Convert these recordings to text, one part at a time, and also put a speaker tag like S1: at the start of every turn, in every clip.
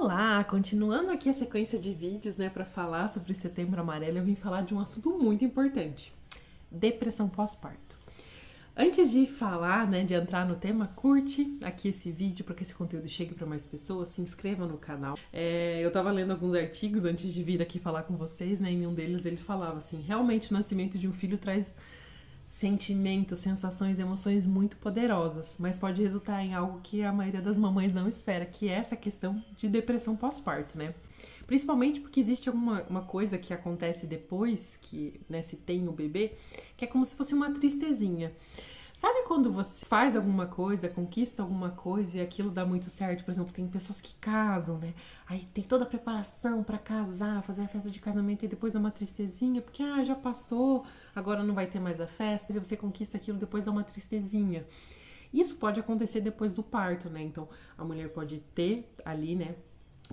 S1: Olá, continuando aqui a sequência de vídeos, né, para falar sobre Setembro Amarelo, eu vim falar de um assunto muito importante: depressão pós-parto. Antes de falar, né, de entrar no tema, curte aqui esse vídeo para que esse conteúdo chegue para mais pessoas, se inscreva no canal. Eu tava lendo alguns artigos antes de vir aqui falar com vocês, né, e em um deles ele falava assim: realmente o nascimento de um filho traz sentimentos, sensações, emoções muito poderosas, mas pode resultar em algo que a maioria das mamães não espera, que é essa questão de depressão pós-parto, né? Principalmente porque existe uma coisa que acontece depois que, né, se tem o bebê, que é como se fosse uma tristezinha. Sabe quando você faz alguma coisa, conquista alguma coisa e aquilo dá muito certo? Por exemplo, tem pessoas que casam, né? Aí tem toda a preparação pra casar, fazer a festa de casamento e depois dá uma tristezinha, porque já passou, agora não vai ter mais a festa, e você conquista aquilo, depois dá uma tristezinha. Isso pode acontecer depois do parto, né? Então, a mulher pode ter ali, né,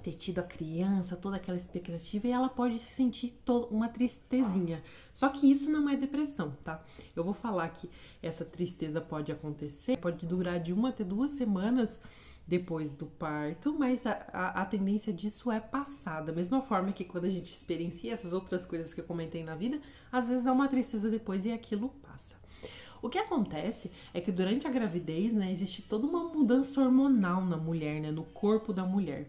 S1: ter tido a criança, toda aquela expectativa, e ela pode se sentir uma tristezinha. Só que isso não é depressão, tá? Eu vou falar que essa tristeza pode acontecer, pode durar de 1 até 2 semanas depois do parto, mas a tendência disso é passar. Da mesma forma que quando a gente experiencia essas outras coisas que eu comentei na vida, às vezes dá uma tristeza depois e aquilo passa. O que acontece é que durante a gravidez, né, existe toda uma mudança hormonal na mulher, né, no corpo da mulher.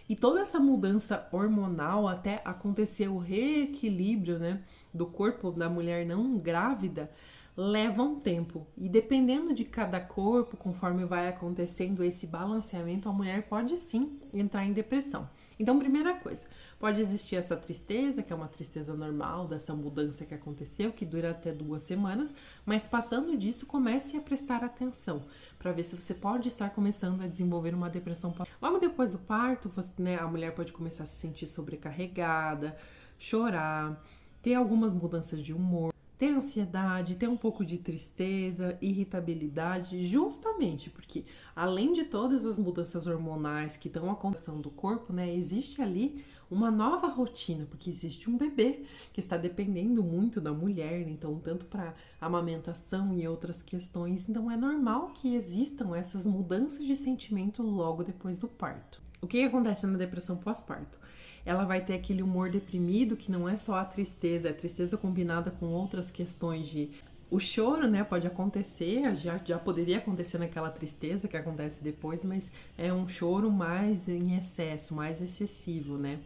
S1: E toda essa mudança hormonal até acontecer o reequilíbrio, né, do corpo da mulher não grávida leva um tempo. E dependendo de cada corpo, conforme vai acontecendo esse balanceamento, a mulher pode sim entrar em depressão. Então, primeira coisa, pode existir essa tristeza, que é uma tristeza normal dessa mudança que aconteceu, que dura até 2 semanas, mas passando disso, comece a prestar atenção para ver se você pode estar começando a desenvolver uma depressão. Logo depois do parto, né, a mulher pode começar a se sentir sobrecarregada, chorar, ter algumas mudanças de humor, ter ansiedade, ter um pouco de tristeza, irritabilidade, justamente porque além de todas as mudanças hormonais que estão acontecendo do corpo, né, existe ali uma nova rotina, porque existe um bebê que está dependendo muito da mulher, então tanto para amamentação e outras questões, então é normal que existam essas mudanças de sentimento logo depois do parto. O que acontece na depressão pós-parto? Ela vai ter aquele humor deprimido, que não é só a tristeza, é a tristeza combinada com outras questões de... O choro, né, pode acontecer, já poderia acontecer naquela tristeza que acontece depois, mas é um choro mais em excesso, mais excessivo, né?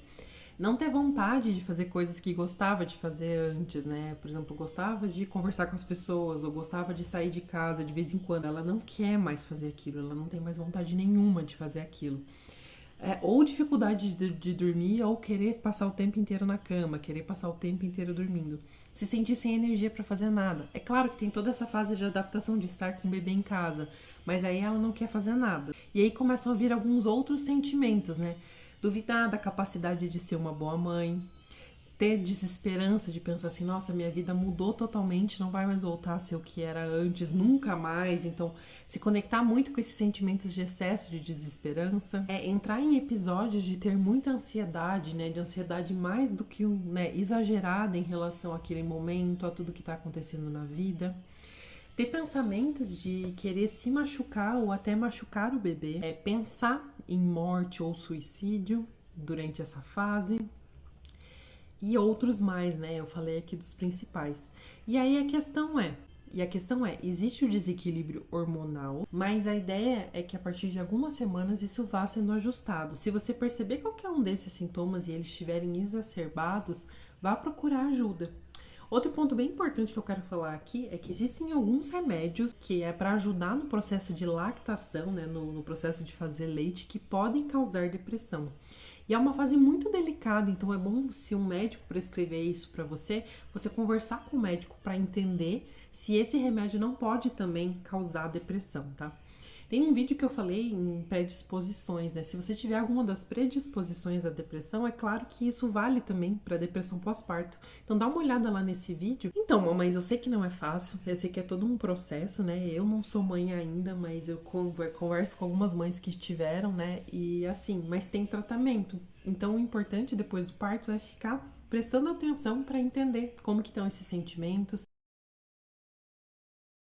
S1: Não ter vontade de fazer coisas que gostava de fazer antes, né? Por exemplo, gostava de conversar com as pessoas, ou gostava de sair de casa de vez em quando. Ela não quer mais fazer aquilo, ela não tem mais vontade nenhuma de fazer aquilo. Ou dificuldade de dormir, ou querer passar o tempo inteiro na cama, querer passar o tempo inteiro dormindo. Se sentir sem energia para fazer nada. É claro que tem toda essa fase de adaptação de estar com o bebê em casa, mas aí ela não quer fazer nada. E aí começam a vir alguns outros sentimentos, né? Duvidar da capacidade de ser uma boa mãe, ter desesperança de pensar assim, nossa, minha vida mudou totalmente, não vai mais voltar a ser o que era antes, nunca mais. Então, se conectar muito com esses sentimentos de excesso de desesperança, entrar em episódios de ter muita ansiedade, né, de ansiedade mais do que exagerada em relação àquele momento, a tudo que está acontecendo na vida. Ter pensamentos de querer se machucar ou até machucar o bebê, pensar em morte ou suicídio durante essa fase. E outros mais, né? Eu falei aqui dos principais. E aí a questão é, existe o desequilíbrio hormonal, mas a ideia é que a partir de algumas semanas isso vá sendo ajustado. Se você perceber qualquer um desses sintomas e eles estiverem exacerbados, vá procurar ajuda. Outro ponto bem importante que eu quero falar aqui é que existem alguns remédios que é para ajudar no processo de lactação, né, no processo de fazer leite, que podem causar depressão. E é uma fase muito delicada, então é bom, se um médico prescrever isso para você conversar com o médico para entender se esse remédio não pode também causar depressão, tá? Tem um vídeo que eu falei em predisposições, né? Se você tiver alguma das predisposições à depressão, é claro que isso vale também para depressão pós-parto. Então dá uma olhada lá nesse vídeo. Então, mamães, eu sei que não é fácil, eu sei que é todo um processo, né? Eu não sou mãe ainda, mas eu converso com algumas mães que estiveram, né? E assim, mas tem tratamento. Então o importante depois do parto é ficar prestando atenção para entender como que estão esses sentimentos,